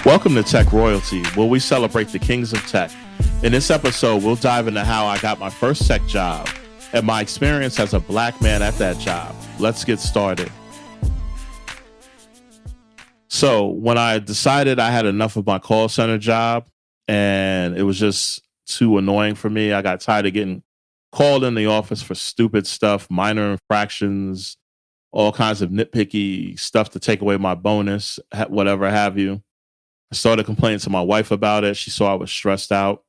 Welcome to Tech Royalty, where we celebrate the kings of tech. In this episode, we'll dive into how I got my first tech job and my experience as a black man at that job. Let's get started. So, when I decided I had enough of my call center job and it was just too annoying for me, I got tired of getting called in the office for stupid stuff, minor infractions, all kinds of nitpicky stuff to take away my bonus, whatever have you. I started complaining to my wife about it. She saw I was stressed out.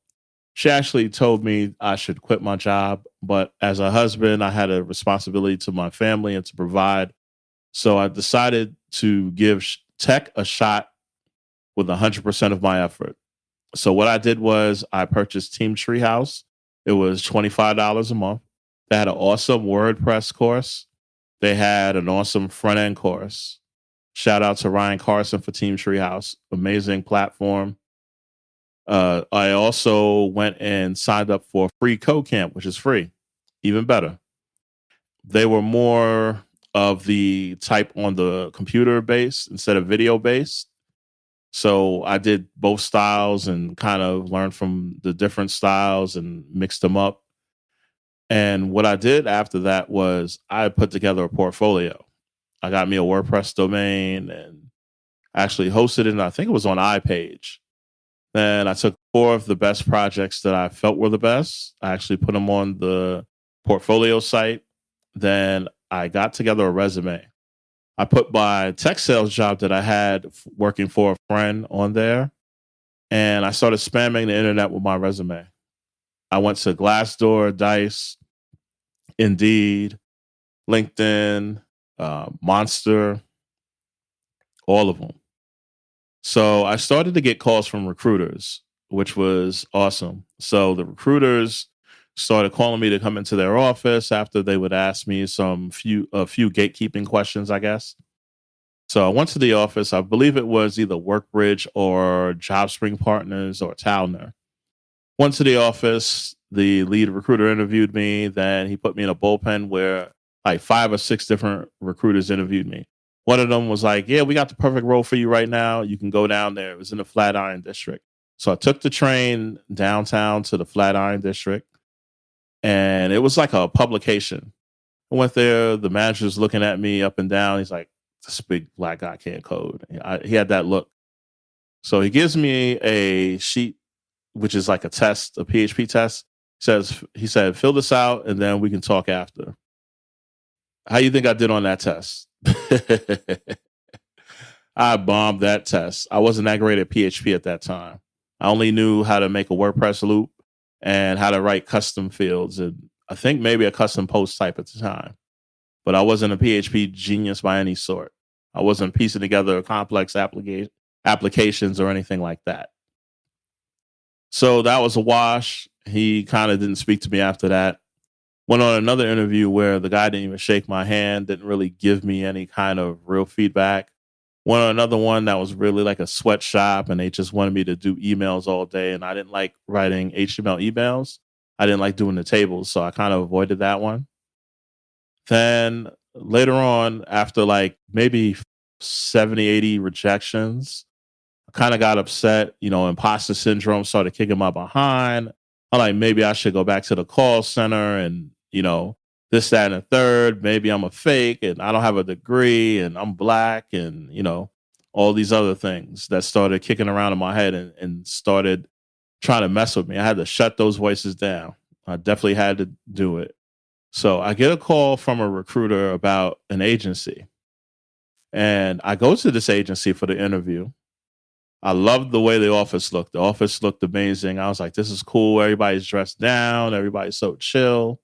She actually told me I should quit my job, but as a husband, I had a responsibility to my family and to provide. So I decided to give tech a shot with 100% of my effort. So what I did was I purchased Team Treehouse. It was $25 a month. They had an awesome WordPress course. They had an awesome front end course. Shout out to Ryan Carson for Team Treehouse. Amazing platform. I also went and signed up for a free code camp, which is free. Even better. They were more of the type on the computer based instead of video based. So I did both styles and kind of learned from the different styles and mixed them up. And what I did after that was I put together a portfolio. I got me a WordPress domain and actually hosted it. And I think it was on iPage. Then I took 4 of the best projects that I felt were the best. I actually put them on the portfolio site. Then I got together a resume. I put my tech sales job that I had working for a friend on there. And I started spamming the internet with my resume. I went to Glassdoor, Dice, Indeed, LinkedIn, Monster, all of them. So I started to get calls from recruiters, which was awesome. So the recruiters started calling me to come into their office after they would ask me a few gatekeeping questions, I guess. So I went to the office. I believe it was either Workbridge or JobSpring Partners or Towner. Went to the office. The lead recruiter interviewed me. Then he put me in a bullpen where like 5 or 6 different recruiters interviewed me. One of them was like, yeah, we got the perfect role for you right now. You can go down there. It was in the Flatiron District. So I took the train downtown to the Flatiron District, and it was like a publication. I went there. The manager's looking at me up and down. He's like, this big black guy can't code. He had that look. So he gives me a sheet, which is like a test, a PHP test. He said, fill this out, and then we can talk after. How you think I did on that test? I bombed that test. I wasn't that great at PHP at that time. I only knew how to make a WordPress loop and how to write custom fields, and I think maybe a custom post type at the time. But I wasn't a PHP genius by any sort. I wasn't piecing together complex applications or anything like that. So that was a wash. He kind of didn't speak to me after that. Went on another interview where the guy didn't even shake my hand, didn't really give me any kind of real feedback. Went on another one that was really like a sweatshop, and they just wanted me to do emails all day. And I didn't like writing HTML emails. I didn't like doing the tables, so I kind of avoided that one. Then later on, after like maybe 70, 80 rejections, I kind of got upset. Imposter syndrome started kicking my behind. I'm like, maybe I should go back to the call center and, this, that, and the third. Maybe I'm a fake and I don't have a degree and I'm black and, all these other things that started kicking around in my head and started trying to mess with me. I had to shut those voices down. I definitely had to do it. So I get a call from a recruiter about an agency. And I go to this agency for the interview. I loved the way the office looked. The office looked amazing. I was like, this is cool. Everybody's dressed down. Everybody's so chill.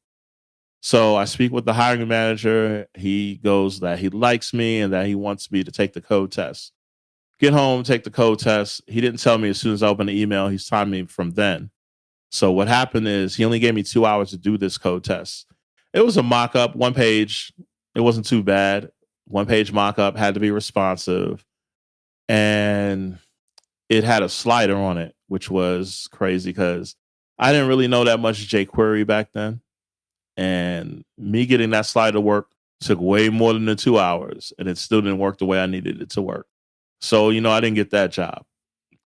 So I speak with the hiring manager. He goes that he likes me and that he wants me to take the code test. Get home, take the code test. He didn't tell me as soon as I opened the email. He's timed me from then. So what happened is he only gave me 2 hours to do this code test. It was a mock-up, 1 page. It wasn't too bad. 1 page mock-up, had to be responsive. And it had a slider on it, which was crazy because I didn't really know that much jQuery back then. And me getting that slider to work took way more than the 2 hours, and it still didn't work the way I needed it to work. So, I didn't get that job.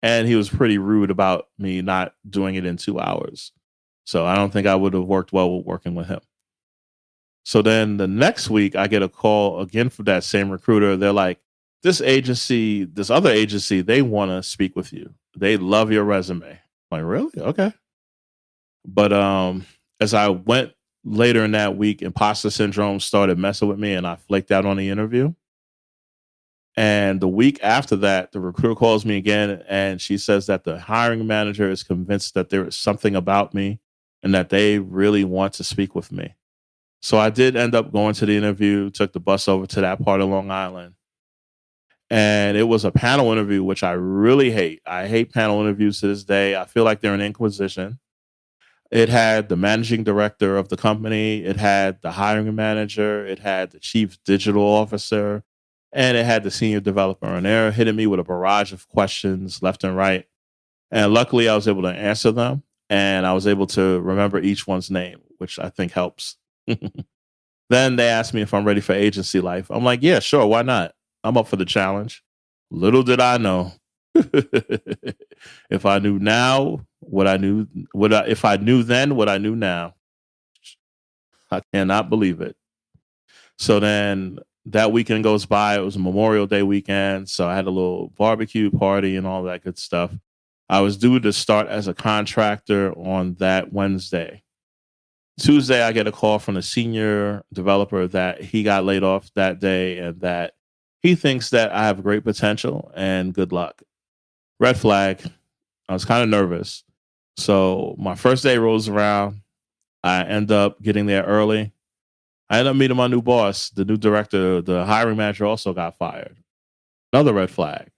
And he was pretty rude about me not doing it in 2 hours. So I don't think I would have worked well with working with him. So then the next week, I get a call again from that same recruiter. They're like, this other agency, they want to speak with you. They love your resume. I'm like, really? Okay. But as I went later in that week, imposter syndrome started messing with me and I flaked out on the interview. And the week after that, the recruiter calls me again and she says that the hiring manager is convinced that there is something about me and that they really want to speak with me. So I did end up going to the interview, took the bus over to that part of Long Island. And it was a panel interview, which I really hate. I hate panel interviews to this day. I feel like they're an inquisition. It had the managing director of the company, it had the hiring manager, it had the chief digital officer, and it had the senior developer. And they're hitting me with a barrage of questions left and right. And luckily, I was able to answer them. And I was able to remember each one's name, which I think helps. Then they asked me if I'm ready for agency life. I'm like, yeah, sure. Why not? I'm up for the challenge. Little did I know. If I knew now what I knew, if I knew then what I knew now, I cannot believe it. So then that weekend goes by. It was a Memorial Day weekend. So I had a little barbecue party and all that good stuff. I was due to start as a contractor on that Wednesday. Tuesday, I get a call from the senior developer that he got laid off that day and that he thinks that I have great potential and good luck. Red flag. I was kind of nervous. So my first day rolls around. I end up getting there early. I end up meeting my new boss, the new director. The hiring manager also got fired. Another red flag.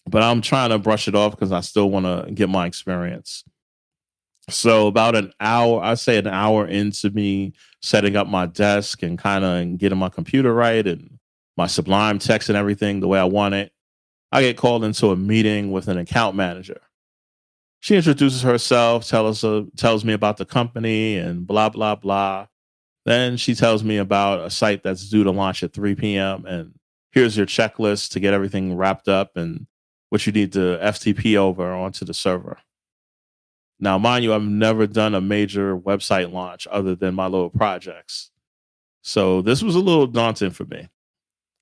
But I'm trying to brush it off because I still want to get my experience. So about an hour, I'd say an hour into me setting up my desk and kind of getting my computer right and my Sublime text and everything the way I want it, I get called into a meeting with an account manager. She introduces herself, tells me about the company and blah, blah, blah. Then she tells me about a site that's due to launch at 3 p.m. And here's your checklist to get everything wrapped up and what you need to FTP over onto the server. Now, mind you, I've never done a major website launch other than my little projects. So this was a little daunting for me.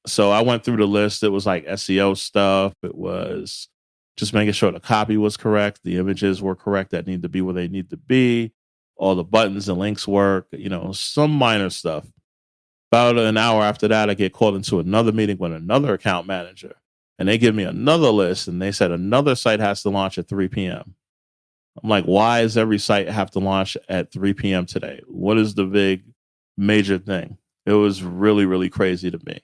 So I went through the list. It was like SEO stuff. It was just making sure the copy was correct. The images were correct that need to be where they need to be. All the buttons and links work, some minor stuff. About an hour after that, I get called into another meeting with another account manager. And they give me another list and they said another site has to launch at 3 p.m. I'm like, why does every site have to launch at 3 p.m. today? What is the big major thing? It was really, really crazy to me.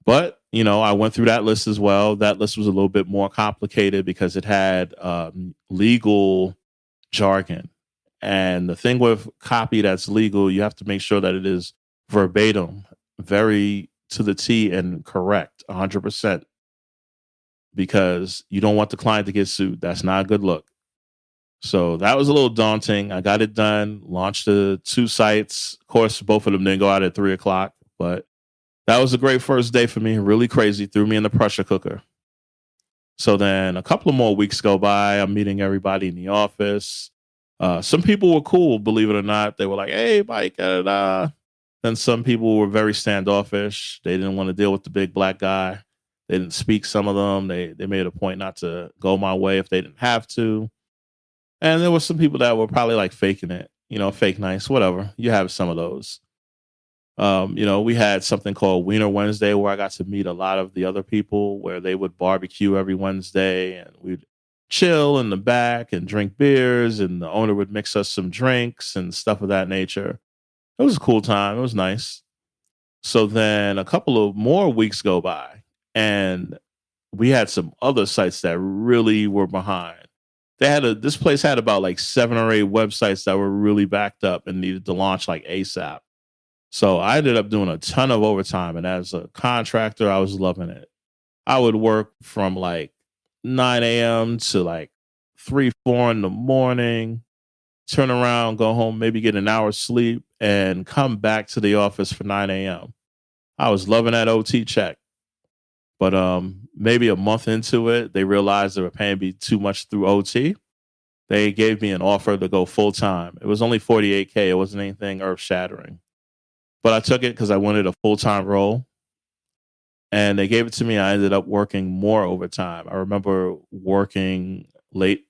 But, I went through that list as well. That list was a little bit more complicated because it had legal jargon. And the thing with copy that's legal, you have to make sure that it is verbatim, very to the T and correct, 100%. Because you don't want the client to get sued. That's not a good look. So that was a little daunting. I got it done, launched the 2 sites. Of course, both of them didn't go out at 3:00, but that was a great first day for me. Really crazy. Threw me in the pressure cooker. So then a couple of more weeks go by. I'm meeting everybody in the office. Some people were cool, believe it or not. They were like, hey, Mike. Then some people were very standoffish. They didn't want to deal with the big black guy. They didn't speak, some of them. They made a point not to go my way if they didn't have to. And there were some people that were probably like faking it, fake nice, whatever. You have some of those. We had something called Wiener Wednesday where I got to meet a lot of the other people where they would barbecue every Wednesday and we'd chill in the back and drink beers and the owner would mix us some drinks and stuff of that nature. It was a cool time. It was nice. So then a couple of more weeks go by and we had some other sites that really were behind. This place had about like 7 or 8 websites that were really backed up and needed to launch like ASAP. So I ended up doing a ton of overtime. And as a contractor, I was loving it. I would work from like 9 a.m. to like 3, 4 in the morning, turn around, go home, maybe get an hour's sleep and come back to the office for 9 a.m. I was loving that OT check. But maybe a month into it, they realized they were paying me too much through OT. They gave me an offer to go full time. It was only 48K. It wasn't anything earth shattering, but I took it because I wanted a full time role. And they gave it to me. I ended up working more overtime. I remember working late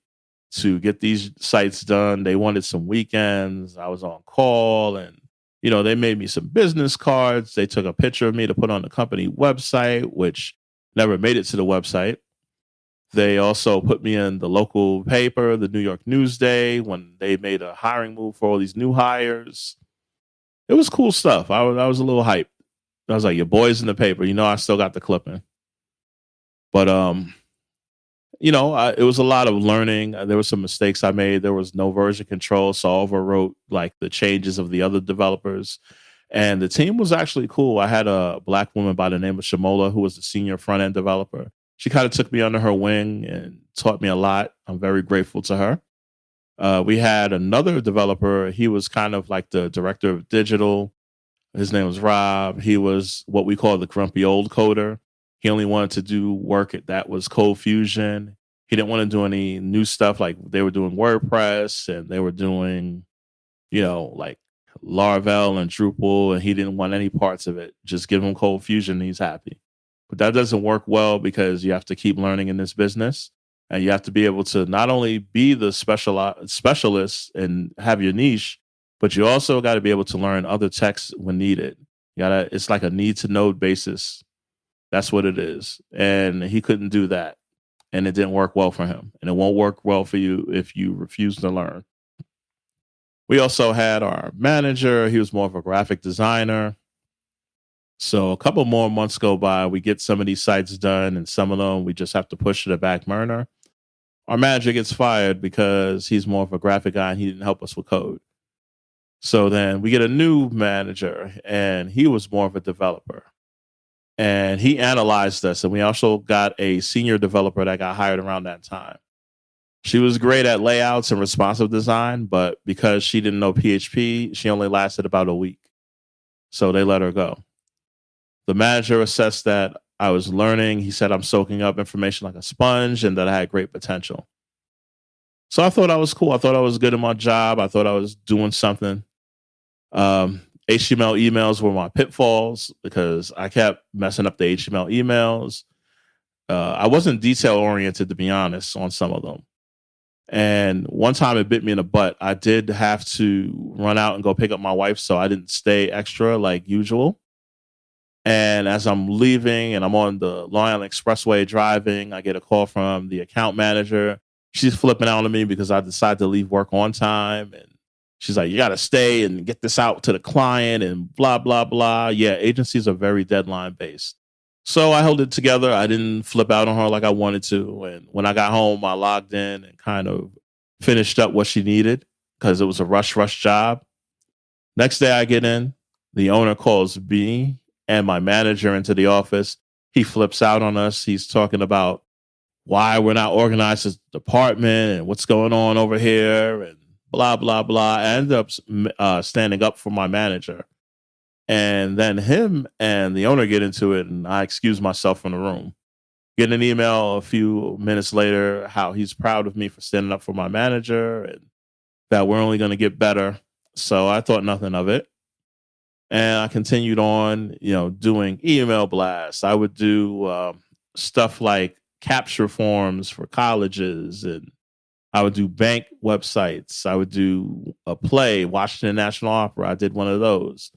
to get these sites done. They wanted some weekends. I was on call, and they made me some business cards. They took a picture of me to put on the company website, which never made it to the website. They also put me in the local paper, the New York Newsday, when they made a hiring move for all these new hires. It was cool stuff. I was a little hyped. I was like, your boy's in the paper. I still got the clipping. But it was a lot of learning. There were some mistakes I made. There was no version control, so I overwrote like the changes of the other developers. And the team was actually cool. I had a Black woman by the name of Shamola, who was the senior front end developer. She kind of took me under her wing and taught me a lot. I'm very grateful to her. We had another developer. He was kind of like the director of digital. His name was Rob. He was what we call the grumpy old coder. He only wanted to do work that was Code Fusion. He didn't want to do any new stuff, like they were doing WordPress and they were doing, like Laravel and Drupal, and he didn't want any parts of it. Just give him Code Fusion and he's happy. But that doesn't work well because you have to keep learning in this business, and you have to be able to not only be the specialist and have your niche, but you also got to be able to learn other techs when needed. It's like a need to know basis. That's what it is. And he couldn't do that. And it didn't work well for him. And it won't work well for you if you refuse to learn. We also had our manager. He was more of a graphic designer. So a couple more months go by. We get some of these sites done, and some of them we just have to push to the back burner. Our manager gets fired because he's more of a graphic guy and he didn't help us with code. So then we get a new manager, and he was more of a developer. And he analyzed us, and we also got a senior developer that got hired around that time. She was great at layouts and responsive design, but because she didn't know PHP, she only lasted about a week. So they let her go. The manager assessed that I was learning. He said I'm soaking up information like a sponge and that I had great potential. So I thought I was cool. I thought I was good at my job. I thought I was doing something. HTML emails were my pitfalls because I kept messing up the HTML emails. I wasn't detail oriented, to be honest, on some of them. And one time it bit me in the butt. I did have to run out and go pick up my wife, so I didn't stay extra like usual. And as I'm leaving and I'm on the Long Island Expressway driving, I get a call from the account manager. She's flipping out on me because I decided to leave work on time. And she's like, you got to stay and get this out to the client and blah, blah, blah. Yeah, agencies are very deadline based. So I held it together. I didn't flip out on her like I wanted to. And when I got home, I logged in and kind of finished up what she needed because it was a rush job. Next day I get in, the owner calls me and my manager into the office. He flips out on us. He's talking about why we're not organized as a department and what's going on over here and blah, blah, blah. I ended up standing up for my manager. And then him and the owner get into it, and I excuse myself from the room. Get an email a few minutes later how he's proud of me for standing up for my manager and that we're only going to get better. So I thought nothing of it. And I continued on, doing email blasts. I would do stuff like capture forms for colleges, and I would do bank websites. I would do a play, Washington National Opera. I did one of those.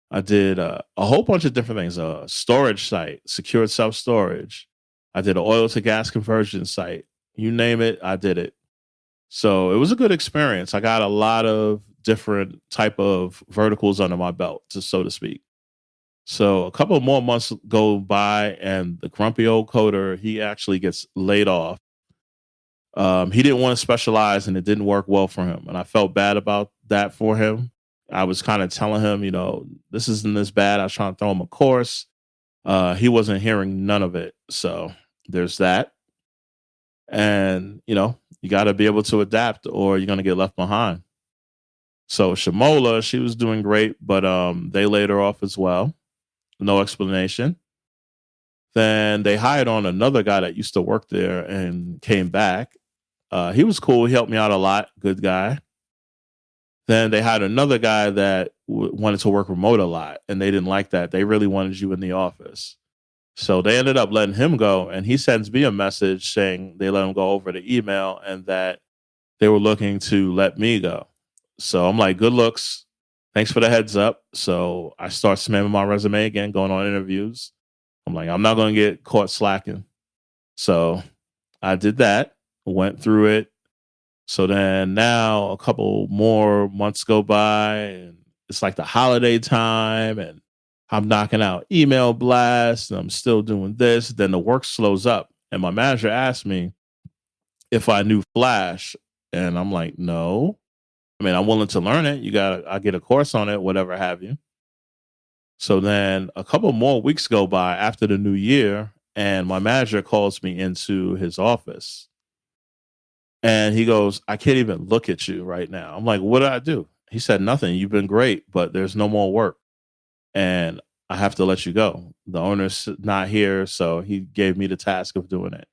I did a whole bunch of different things. A storage site, secured self-storage. I did an oil to gas conversion site. You name it, I did it. So it was a good experience. I got a lot of different type of verticals under my belt, so to speak. So a couple more months go by, and the grumpy old coder, he actually gets laid off. He didn't want to specialize, and it didn't work well for him. And I felt bad about that for him. I was kind of telling him, this isn't this bad. I was trying to throw him a course. He wasn't hearing none of it. So there's that. And, you got to be able to adapt or you're going to get left behind. So Shamola, she was doing great, but they laid her off as well. No explanation. Then they hired on another guy that used to work there and came back. He was cool. He helped me out a lot. Good guy. Then they hired another guy that wanted to work remote a lot, and they didn't like that. They really wanted you in the office. So they ended up letting him go, and he sends me a message saying they let him go over the email and that they were looking to let me go. So I'm like, good looks. Thanks for the heads up. So I start spamming my resume again, going on interviews. I'm like, I'm not going to get caught slacking. So I did that, went through it. So then now a couple more months go by and it's like the holiday time and I'm knocking out email blasts and I'm still doing this. Then the work slows up and my manager asked me if I knew Flash. And I'm like, no. I mean, I'm willing to learn it. I get a course on it, whatever have you. So then a couple more weeks go by after the new year and my manager calls me into his office. And he goes, I can't even look at you right now. I'm like, what did I do? He said, nothing. You've been great, but there's no more work. And I have to let you go. The owner's not here. So he gave me the task of doing it.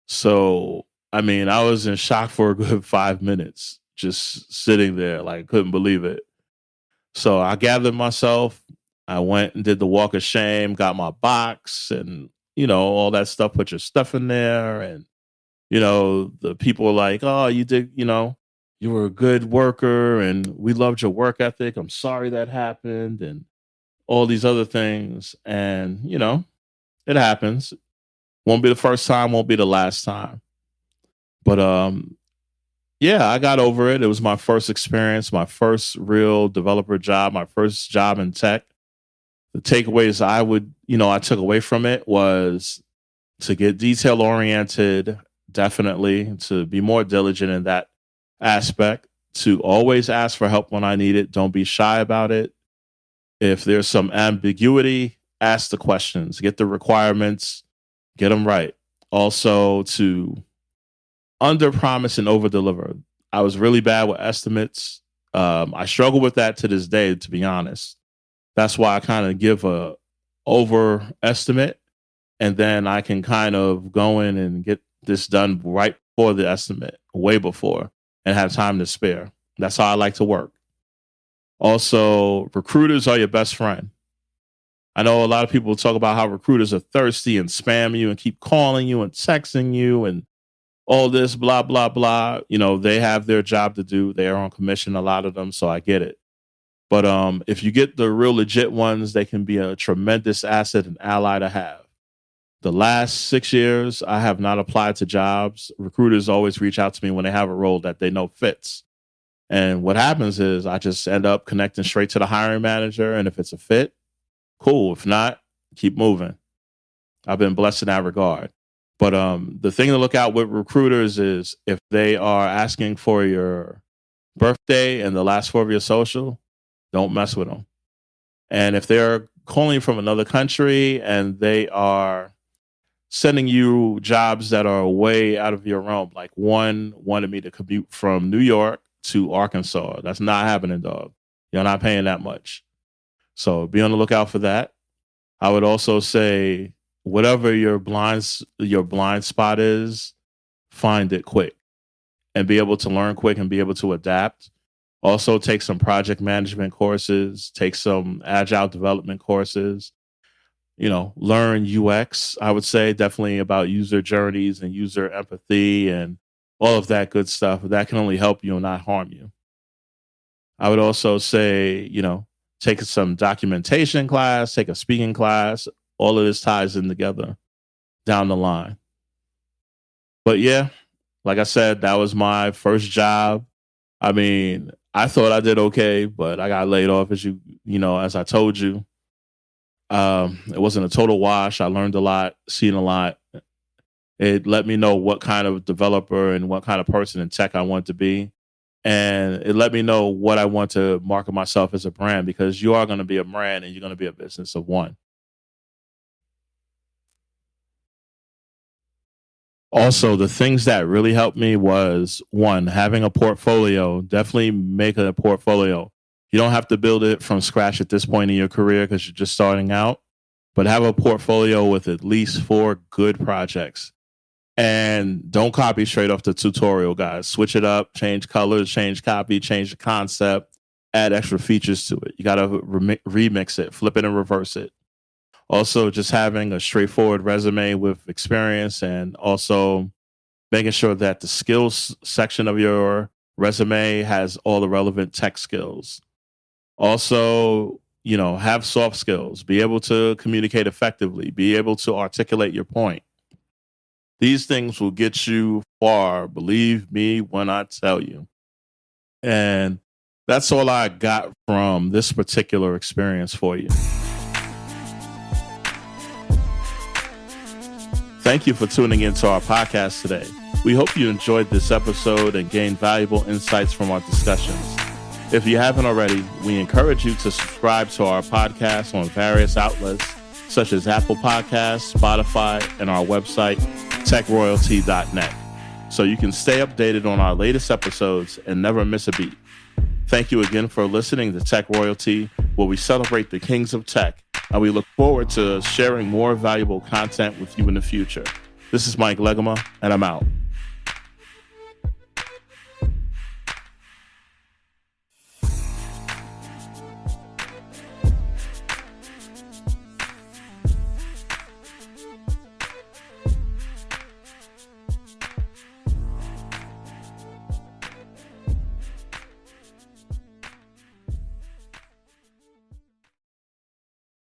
So, I mean, I was in shock for a good 5 minutes, just sitting there, like, couldn't believe it. So I gathered myself. I went and did the walk of shame, got my box and, all that stuff, put your stuff in there. And, the people were like, oh, you did, you were a good worker and we loved your work ethic. I'm sorry that happened and all these other things. And, it happens. Won't be the first time, won't be the last time. But yeah, I got over it. It was my first experience, my first real developer job, my first job in tech. The takeaways I took away from it was to get detail oriented, definitely, to be more diligent in that aspect, to always ask for help when I need it. Don't be shy about it. If there's some ambiguity, ask the questions, get the requirements, get them right. Also to under promise and over deliver. I was really bad with estimates. I struggle with that to this day, to be honest. That's why I kind of give a overestimate and then I can kind of go in and get this done right before the estimate, way before, and have time to spare. That's how I like to work. Also, recruiters are your best friend. I know a lot of people talk about how recruiters are thirsty and spam you and keep calling you and texting you and all this, blah, blah, blah. They have their job to do. They are on commission, a lot of them, so I get it. But if you get the real legit ones, they can be a tremendous asset and ally to have. The last 6 years, I have not applied to jobs. Recruiters always reach out to me when they have a role that they know fits. And what happens is I just end up connecting straight to the hiring manager. And if it's a fit, cool. If not, keep moving. I've been blessed in that regard. But the thing to look out with recruiters is if they are asking for your birthday and the last four of your social, don't mess with them. And if they're calling you from another country and they are sending you jobs that are way out of your realm, like one wanted me to commute from New York to Arkansas. That's not happening, dog. You're not paying that much. So be on the lookout for that. I would also say whatever your blind spot is, find it quick and be able to learn quick and be able to adapt. Also take some project management courses, take some agile development courses, learn UX, I would say definitely about user journeys and user empathy and all of that good stuff. That can only help you and not harm you. I would also say, take some documentation class, take a speaking class. All of this ties in together down the line. But yeah, like I said, that was my first job. I mean, I thought I did okay, but I got laid off as I told you. It wasn't a total wash. I learned a lot, seen a lot. It let me know what kind of developer and what kind of person in tech I want to be. And it let me know what I want to market myself as a brand, because you are going to be a brand and you're going to be a business of one. Also, the things that really helped me was, one, having a portfolio. Definitely make a portfolio. You don't have to build it from scratch at this point in your career because you're just starting out. but have a portfolio with at least 4 good projects. And don't copy straight off the tutorial, guys. Switch it up, change colors, change copy, change the concept, add extra features to it. You got to remix it, flip it and reverse it. Also, just having a straightforward resume with experience, and also making sure that the skills section of your resume has all the relevant tech skills. Also, have soft skills, be able to communicate effectively, be able to articulate your point. These things will get you far, believe me when I tell you. And that's all I got from this particular experience for you. Thank you for tuning into our podcast today. We hope you enjoyed this episode and gained valuable insights from our discussions. If you haven't already, we encourage you to subscribe to our podcast on various outlets such as Apple Podcasts, Spotify, and our website, techroyalty.net, so you can stay updated on our latest episodes and never miss a beat. Thank you again for listening to Tech Royalty, where we celebrate the kings of tech, and we look forward to sharing more valuable content with you in the future. This is Mike Legema, and I'm out.